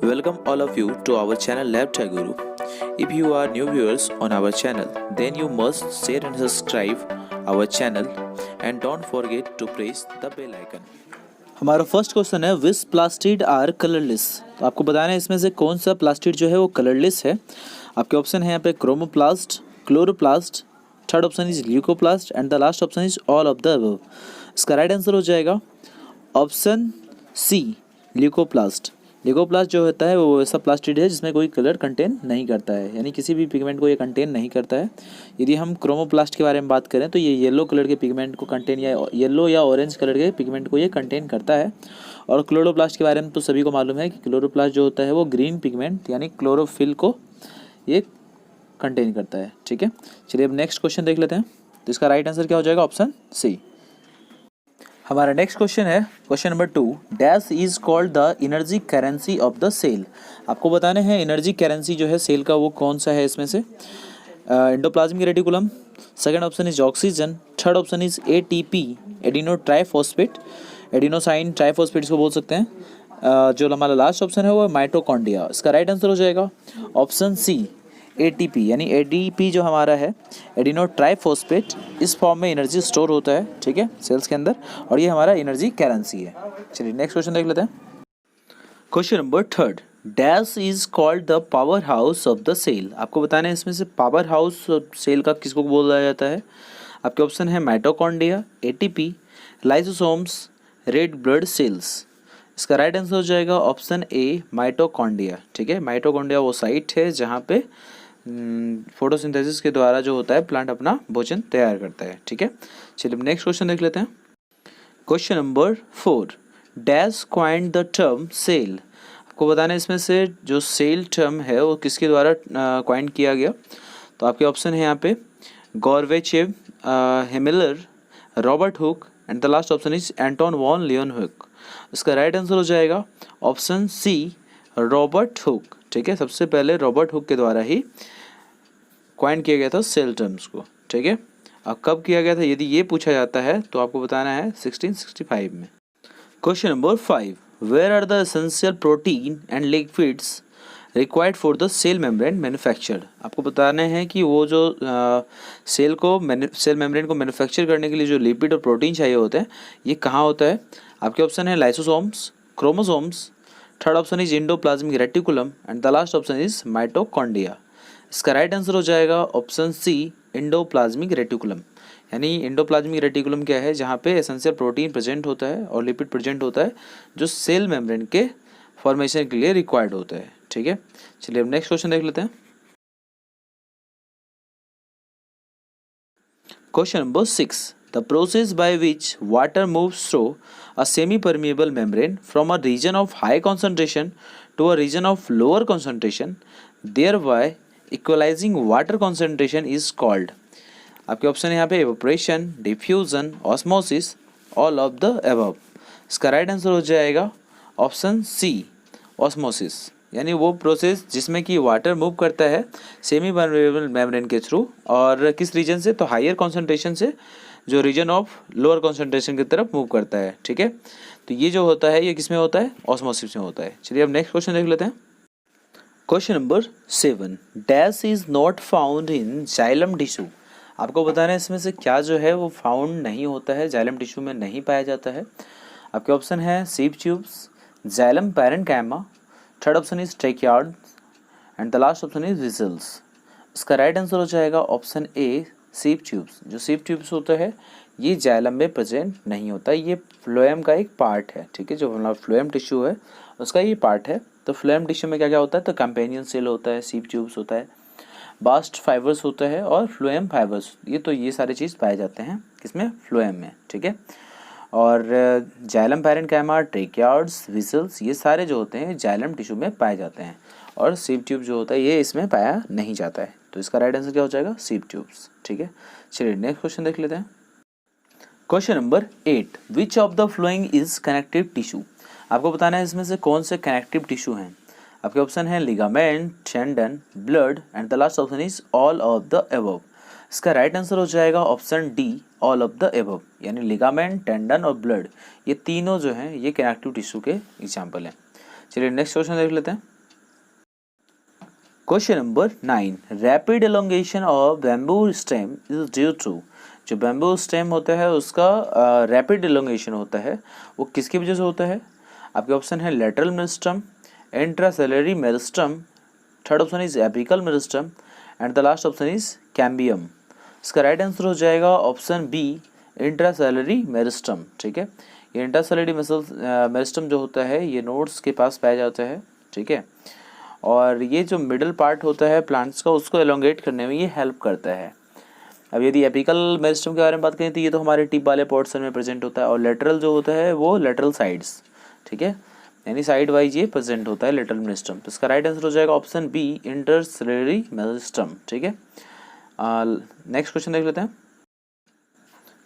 Welcome all of you to our channel Lab Tech Guru. If you are new viewers on our channel, then you must share and subscribe our channel and don't forget to press the bell icon. हमारा first question है विच plastid are colourless. तो आपको बताना है इसमें से कौन सा प्लास्टिड जो है वो कलरलेस है। आपके ऑप्शन है यहाँ पे chromoplast, chloroplast, third option is leucoplast and the last option is all of the above. इसका राइट आंसर हो जाएगा ऑप्शन सी, ल्यूकोप्लास्ट। ल्यूकोप्लास्ट जो होता है वो ऐसा प्लास्टिड है जिसमें कोई कलर कंटेन नहीं करता है, यानी किसी भी पिगमेंट को ये कंटेन नहीं करता है। यदि हम क्रोमोप्लास्ट के बारे में बात करें तो ये येलो कलर के पिगमेंट को कंटेन या येलो या ऑरेंज कलर के पिगमेंट को ये कंटेन करता है। और क्लोरोप्लास्ट के बारे में तो सभी को मालूम है कि क्लोरोप्लास्ट जो होता है वो ग्रीन पिगमेंट यानी क्लोरोफिल को ये कंटेन करता है। ठीक है, चलिए अब नेक्स्ट क्वेश्चन देख लेते हैं। तो इसका राइट आंसर क्या हो जाएगा? Option C. हमारा नेक्स्ट क्वेश्चन है question number 2, dash is called the energy currency of the cell. आपको बताने हैं एनर्जी करेंसी जो है सेल का वो कौन सा है इसमें से। Endoplasmic reticulum, second option is oxygen, third option is ATP adeno triphosphate, adenosine triphosphate इसको बोल सकते हैं। जो हमारा लास्ट ऑप्शन है वो माइटोकॉन्ड्रिया। इसका राइट आंसर हो जाएगा ऑप्शन सी, एटीपी। यानी एडीपी जो हमारा है एडिनो ट्राइफॉस्फेट, इस फॉर्म में एनर्जी स्टोर होता है, ठीक है, सेल्स के अंदर, और ये हमारा एनर्जी करेंसी है। चलिए नेक्स्ट क्वेश्चन देख लेते हैं। Question number 3, dash is called the powerhouse of the cell. आपको बताना है इसमें से पावर हाउस सेल का किसको बोला जाता है। आपके ऑप्शन है mitochondria, ATP, lysosomes, red blood cells. इसका राइट आंसर हो जाएगा ऑप्शन ए, माइटोकॉन्ड्रिया। ठीक है, माइटोकॉन्ड्रिया वो साइट है जहाँ पे फोटोसिंथेसिस के द्वारा जो होता है प्लांट अपना भोजन तैयार करता है। ठीक है, चलिए नेक्स्ट क्वेश्चन देख लेते हैं। Question number 4, dash coined the term cell. आपको बताना है इसमें से जो सेल टर्म है वो किसके द्वारा क्वाइंड किया गया। तो आपके ऑप्शन है यहाँ पे Gorbachev, Himmler, Robert Hooke and the last option is Anton von Leeuwenhoek. इसका राइट आंसर हो जाएगा ऑप्शन सी, रॉबर्ट हुक। ठीक है, सबसे पहले रॉबर्ट हुक के द्वारा ही क्वाइंड किया गया था सेल टर्म्स को। ठीक है, अब कब किया गया था यदि ये पूछा जाता है तो आपको बताना है 1665 में। Question number 5, where are the essential protein and liquids required for the cell membrane manufactured. आपको बताना है कि वो जो सेल मेम्ब्रेन को मैन्युफैक्चर करने के लिए जो लिपिड और प्रोटीन चाहिए होते हैं ये कहाँ होता है। आपके ऑप्शन है lysosomes, chromosomes, third option is endoplasmic reticulum and the last option is mitochondria. इसका राइट आंसर हो जाएगा ऑप्शन सी, एंडोप्लाज्मिक रेटिकुलम। यानी एंडोप्लाज्मिक रेटिकुलम क्या है, जहाँ पे एसेंशियल प्रोटीन प्रेजेंट होता है और लिपिड प्रेजेंट होता है जो सेल मेम्ब्रेन के फॉर्मेशन के लिए रिक्वायर्ड होता है। ठीक है, चलिए अब नेक्स्ट क्वेश्चन देख लेते हैं। Question number 6, the process by which water moves through a semi-permeable membrane from a region of high concentration to a region of lower concentration, thereby equalizing water concentration is called। आपके option है यहाँ पे evaporation, diffusion, osmosis, all of the above। इसका right answer हो जाएगा option सी, osmosis। यानी वो process जिसमें कि वाटर मूव करता है सेमी परमेबल मेम्ब्रेन के थ्रू, और किस रीजन से, तो हायर कॉन्सेंट्रेशन से जो रीजन ऑफ लोअर कॉन्सेंट्रेशन की तरफ मूव करता है। ठीक है, तो ये जो होता है ये किस में होता है, ऑस्मोसिस में होता है। चलिए अब नेक्स्ट क्वेश्चन देख लेते हैं। Question number 7, dash is not found in xylem tissue. आपको बताना है इसमें से क्या जो है वो फाउंड नहीं होता है, जाइलम टिश्यू में नहीं पाया जाता है। आपके ऑप्शन है sieve tubes, xylem parenchyma, third option is ट्रेकियार्ड and the last option is vessels. इसका राइट आंसर हो जाएगा ऑप्शन ए, सीप ट्यूब्स। जो सीप ट्यूब्स होता है ये जाइलम में प्रेजेंट नहीं होता, ये फ्लोएम का एक पार्ट है। ठीक है, जो हमारा फ्लोएम टिश्यू है उसका ये पार्ट है। तो फ्लोएम टिश्यू में क्या क्या होता है, तो कंपेनियन सेल होता है, सीप ट्यूब्स होता है, बास्ट फाइबर्स होता है और फ्लोएम फाइबर्स। ये सारी चीज़ पाए जाते हैं किसमें, फ्लोएम में। ठीक है, और जाइलम पैरेन्काइमा, ट्रेकियार्ड्स, विजल्स, ये सारे जो होते हैं जाइलम टिश्यू में पाए जाते हैं, और सीप ट्यूब जो होता है ये इसमें पाया नहीं जाता है। तो इसका राइट आंसर क्या हो जाएगा, सीप ट्यूब्स। ठीक है, चलिए नेक्स्ट क्वेश्चन देख लेते हैं। Question number 8, which of the following is connective tissue. आपको बताना है इसमें से कौन से कनेक्टिव टिश्यू हैं। आपके ऑप्शन है ligament, tendon, blood and the last option is all of the above. इसका राइट आंसर हो जाएगा option D, all of the above, यानी लिगामेंट, टेंडन और ब्लड, ये तीनों जो हैं ये कनेक्टिव टिश्यू के एग्जाम्पल हैं। चलिए नेक्स्ट क्वेश्चन देख लेते हैं। Question number 9, rapid elongation of bamboo stem is due to, जो बैम्बू स्टेम होता है उसका रैपिड एलोंगेशन होता है वो किसकी वजह से होता है? आपके ऑप्शन है lateral meristem, intercalary meristem, third option is apical meristem and the last option is cambium. इसका राइट आंसर हो जाएगा ऑप्शन बी, इंट्रासेलुलरी मेरिस्टम। ठीक है, ये इंट्रासेलुलरी मेरिस्टम जो होता है ये नोड्स के पास पाया जाता है। ठीक है, और ये जो मिडल पार्ट होता है प्लांट्स का उसको एलोंगेट करने में ये हेल्प करता है। अब यदि एपिकल मेरिस्टम के बारे में बात करें तो ये तो हमारे टिप वाले पोर्शन में प्रेजेंट होता है, और लेटरल जो होता है वो लेटरल साइड्स, ठीक है, यानी साइड वाइज ये प्रेजेंट होता है लेटरल मेरिस्टम। तो इसका राइट आंसर हो जाएगा ऑप्शन बी, इंटरसेलुलरी मेरिस्टम। ठीक है, नेक्स्ट क्वेश्चन देख लेते हैं।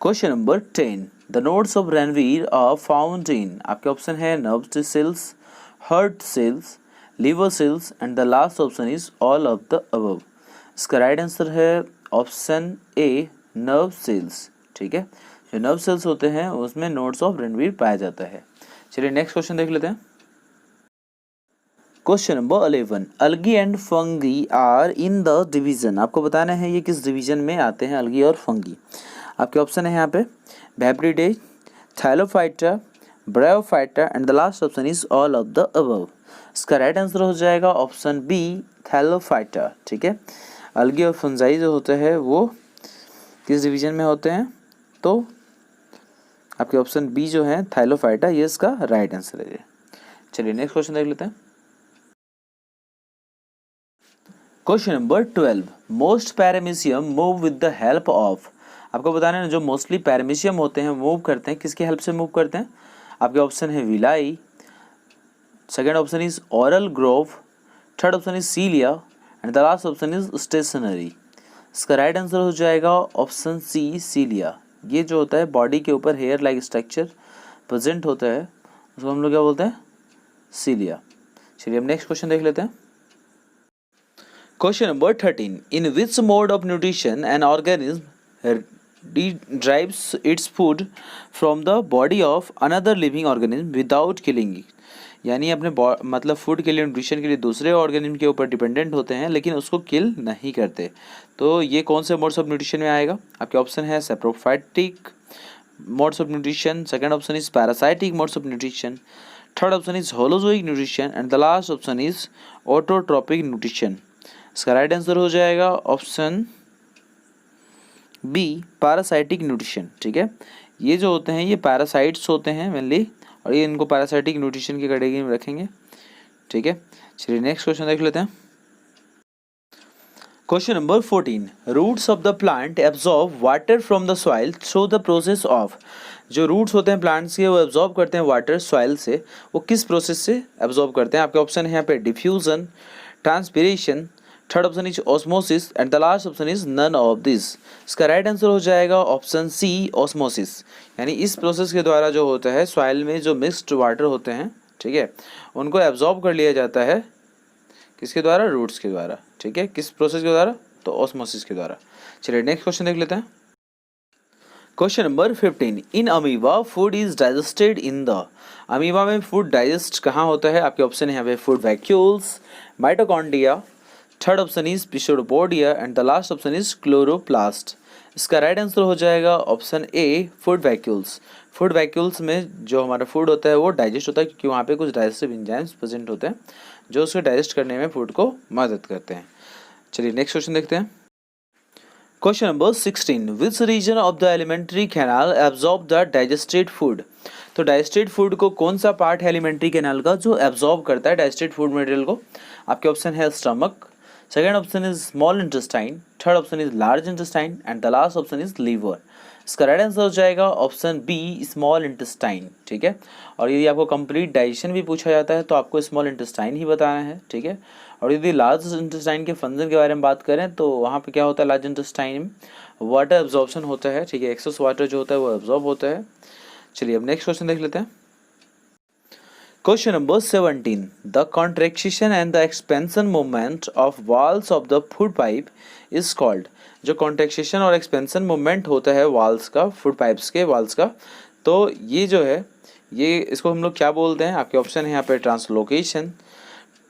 Question number 10, the nodes of Ranvier are found in, आपके ऑप्शन है nerve cells, heart cells, liver cells and the last option is all of the above. इसका राइट आंसर है option A, nerve cells. ठीक है, जो nerve cells होते हैं उसमें नोड्स ऑफ रेनवीर पाया जाता है। चलिए नेक्स्ट क्वेश्चन देख लेते हैं। Question number 11, algae and fungi are in the division, आपको बताना है ये किस डिवीजन में आते हैं अलगी और फंगी। आपके ऑप्शन है यहाँ पे बेब्रिडे, Thallophyta, Bryophyta and the last option is all of the above. इसका राइट आंसर हो जाएगा ऑप्शन बी, थैलोफाइटा। ठीक है, अलगी और फंजाई जो होते हैं वो किस डिवीजन में होते हैं? तो आपके ऑप्शन बी जो है थैलोफाइटा, ये इसका राइट आंसर है। चलिए नेक्स्ट क्वेश्चन देख लेते हैं। Question number 12, most paramecium move with the help of, आपको बताना है जो मोस्टली पैरामीशियम होते हैं मूव करते हैं किसकी हेल्प से मूव करते हैं? आपके ऑप्शन है villi, second option is oral Grove, third option is cilia and the last option is stationary. इसका राइट आंसर हो जाएगा ऑप्शन सी, सीलिया। ये जो होता है बॉडी के ऊपर हेयर लाइक स्ट्रक्चर प्रेजेंट होता है उसको हम लोग क्या बोलते हैं? सीलिया। चलिए अब नेक्स्ट क्वेश्चन देख लेते हैं। Question number 13, in which mode of nutrition an organism derives its food from the body of another living organism without killing it, यानी अपने मतलब फूड के लिए, न्यूट्रिशन के लिए दूसरे ऑर्गेनिज्म के ऊपर डिपेंडेंट होते हैं लेकिन उसको किल नहीं करते। तो ये कौन से मोड्स ऑफ न्यूट्रिशन में आएगा? आपके ऑप्शन है saprophytic modes of nutrition, second option is parasitic modes of nutrition, third option is holozoic nutrition and the last option is autotrophic nutrition. इसका राइट आंसर हो जाएगा ऑप्शन बी, पैरासाइटिक न्यूट्रिशन। ठीक है, ये जो होते हैं ये पैरासाइट्स होते हैं मेनली, और ये इनको पैरासाइटिक न्यूट्रिशन की कैटेगरी में रखेंगे। ठीक है, चलिए नेक्स्ट क्वेश्चन देख लेते हैं। Question number 14, roots of the plant absorb water from the soil through the process of, जो रूट्स होते हैं प्लांट्स के वो एब्जॉर्ब करते हैं वाटर सॉइल से, वो किस प्रोसेस से एब्जॉर्ब करते हैं? आपके ऑप्शन है यहाँ पे diffusion, transpiration, third option is osmosis and the last option is none of this. इसका राइट आंसर हो जाएगा ऑप्शन सी, ऑस्मोसिस, यानी इस प्रोसेस के द्वारा जो होता है सॉइल में जो मिक्स्ड वाटर होते हैं, ठीक है, उनको एब्जॉर्ब कर लिया जाता है किसके द्वारा? रूट्स के द्वारा। ठीक है, किस प्रोसेस के द्वारा? तो ऑस्मोसिस के द्वारा। चलिए नेक्स्ट क्वेश्चन देख लेते हैं। Question number 15, in amoeba food is digested in the, amoeba में फूड डाइजेस्ट कहाँ होता है? आपके ऑप्शन है यहाँ पे food vacuoles, mitochondria, third option is pseudopodia and the last option is chloroplast. इसका राइट आंसर हो जाएगा option A, food vacuoles. Food vacuoles में जो हमारा फूड होता है वो डाइजेस्ट होता है क्योंकि वहाँ पे कुछ डाइजेस्टिव एंजाइम्स प्रेजेंट होते हैं जो उसको डाइजेस्ट करने में फूड को मदद करते हैं। चलिए नेक्स्ट क्वेश्चन देखते हैं। Question number 16, which region of the alimentary canal absorb the digested food, तो डाइजेस्टेड फूड को कौन सा पार्ट है एलिमेंट्री कैनाल का जो एब्जॉर्ब करता है डाइजेस्टेड फूड मटेरियल को? आपके ऑप्शन है stomach, second option is small intestine, third option is large intestine and the last option is liver. इसका राइट आंसर हो जाएगा ऑप्शन बी, स्मॉल इंटेस्टाइन। ठीक है, और यदि आपको कंप्लीट डाइजेशन भी पूछा जाता है तो आपको स्मॉल इंटेस्टाइन ही बताना है। ठीक है, और यदि लार्ज इंटेस्टाइन के फंक्शन के बारे में बात करें तो वहाँ पे क्या होता है? लार्ज इंटेस्टाइन में वाटर एब्जॉर्प्शन होता है। ठीक है, एक्सेस वाटर जो होता है वो एब्जॉर्ब होता है। चलिए अब नेक्स्ट क्वेश्चन देख लेते हैं। Question number 17. The contraction and the expansion movement of walls of the food pipe is called. जो contraction और expansion movement होता है walls का, food pipes के walls का, तो ये जो है ये इसको हम लोग क्या बोलते हैं? आपके ऑप्शन है यहाँ पे translocation,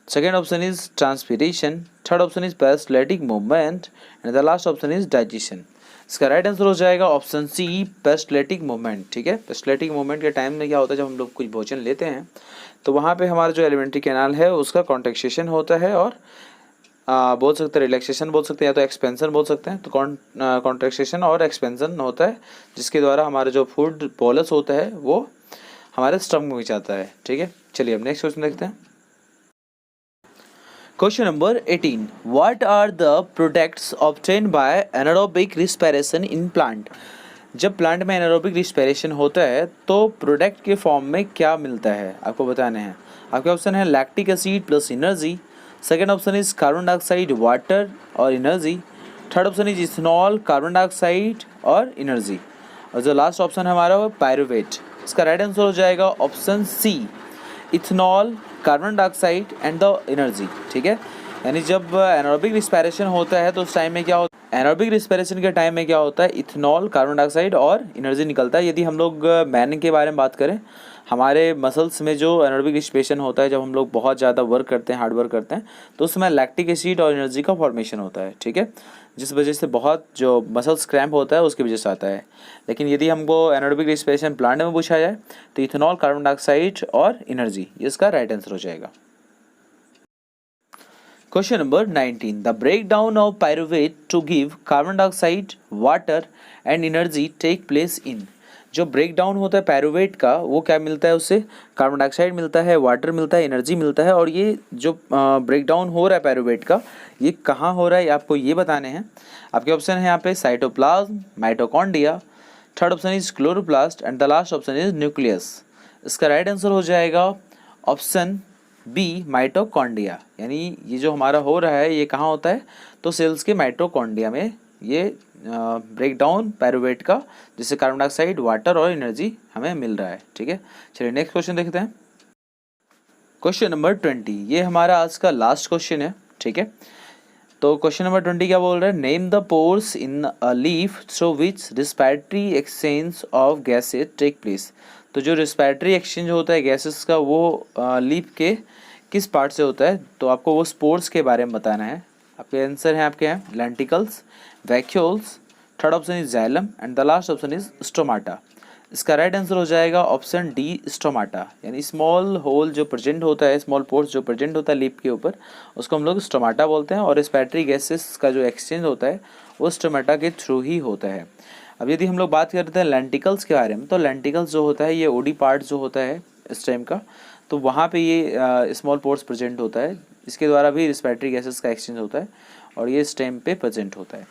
second option is transpiration, third option is peristaltic movement and the last option is digestion. इसका राइट आंसर हो जाएगा ऑप्शन सी, पेरिस्टैटिक मूवमेंट। ठीक है, पेरिस्टैटिक मूवमेंट के टाइम में क्या होता है, जब हम लोग कुछ भोजन लेते हैं तो वहाँ पे हमारा जो एलिमेंट्री कैनाल है उसका कॉन्ट्रैक्शन होता है और बोल सकते हैं रिलैक्सेशन बोल सकते हैं या तो एक्सपेंशन बोल सकते हैं। तो कॉन्ट्रैक्शन और एक्सपेंशन होता है जिसके द्वारा हमारा जो फूड बोलस होता है वो हमारे स्टमक में जाता है। ठीक है, चलिए अब नेक्स्ट क्वेश्चन देखते हैं। Question number 18. What are the products obtained by anaerobic respiration in plant? जब प्लांट में एनारोबिक रिस्पिरेशन होता है तो प्रोडक्ट के फॉर्म में क्या मिलता है आपको बताने हैं। आपके ऑप्शन है lactic acid plus energy, second option is carbon dioxide water और energy, third option is ethanol carbon dioxide और एनर्जी, और जो लास्ट ऑप्शन है हमारा वो पायरुवेट। इसका राइट आंसर हो जाएगा option C, ethanol carbon dioxide and the energy. ठीक है, यानी जब एनारोबिक रिस्पिरेशन होता है तो उस टाइम में क्या होता है, एनारोबिक रिस्पिरेशन के टाइम में क्या होता है, इथेनॉल कार्बन डाइऑक्साइड और एनर्जी निकलता है। यदि हम लोग मैन के बारे में बात करें, हमारे मसल्स में जो एनारोबिक रिस्पिरेशन होता है जब हम लोग बहुत ज़्यादा वर्क करते हैं, हार्ड वर्क करते हैं, तो उसमें लैक्टिक एसिड और एनर्जी का फॉर्मेशन होता है। ठीक है, जिस वजह से बहुत जो मसल्स क्रैम्प होता है उसकी वजह से आता है। लेकिन यदि हमको एनारोबिक रिस्पिरेशन प्लांट में पूछा जाए तो इथेनॉल कार्बन डाइऑक्साइड और एनर्जी, इसका राइट आंसर हो जाएगा। Question number 19. The breakdown of pyruvate to give carbon dioxide, water and energy take place in. जो ब्रेकडाउन होता है पायरुवेट का वो क्या मिलता है, उससे कार्बन डाइऑक्साइड मिलता है, वाटर मिलता है, एनर्जी मिलता है। और ये जो ब्रेकडाउन हो रहा है पायरुवेट का ये कहाँ हो रहा है ये आपको ये बताने हैं। आपके ऑप्शन है यहाँ पे cytoplasm, mitochondria, third option is chloroplast and the last option is nucleus. इसका राइट आंसर हो जाएगा ऑप्शन बी, माइटोकॉन्ड्रिया। यानी ये जो हमारा हो रहा है ये कहाँ होता है, तो सेल्स के माइटोकॉन्ड्रिया में ये ब्रेकडाउन पायरुवेट का, जिससे कार्बन डाइऑक्साइड वाटर और एनर्जी हमें मिल रहा है। ठीक है, चलिए नेक्स्ट क्वेश्चन देखते हैं। क्वेश्चन नंबर 20, ये हमारा आज का लास्ट क्वेश्चन है। ठीक है, तो क्वेश्चन नंबर 20 क्या बोल रहा है, name the pores in a leaf through which respiratory exchange of gases take place. तो जो रिस्पिरेटरी एक्सचेंज होता है गैसेस का वो लीफ के किस पार्ट से होता है, तो आपको वो स्पोर्स के बारे में बताना है। आपके आंसर हैं आपके हैं lenticels, vacuoles, third option is xylem and the last option is stomata. इसका राइट आंसर हो जाएगा ऑप्शन डी, स्टोमाटा। यानी स्मॉल होल जो प्रेजेंट होता है, स्मॉल पोर्स जो प्रेजेंट होता है लीफ के ऊपर, उसको हम लोग स्टोमाटा बोलते हैं। और रिस्पिरेटरी गैसेस का जो एक्सचेंज होता है वो स्टोमाटा के थ्रू ही होता है। अब यदि हम लोग बात करते हैं लेंटिकल्स के बारे में, तो लेंटिकल्स जो होता है ये ओडी पार्ट जो होता है स्टेम का, तो वहाँ पे ये स्मॉल पोर्स प्रेजेंट होता है, इसके द्वारा भी रिस्पिरेटरी गैसेस का एक्सचेंज होता है और ये स्टेम पे प्रेजेंट होता है।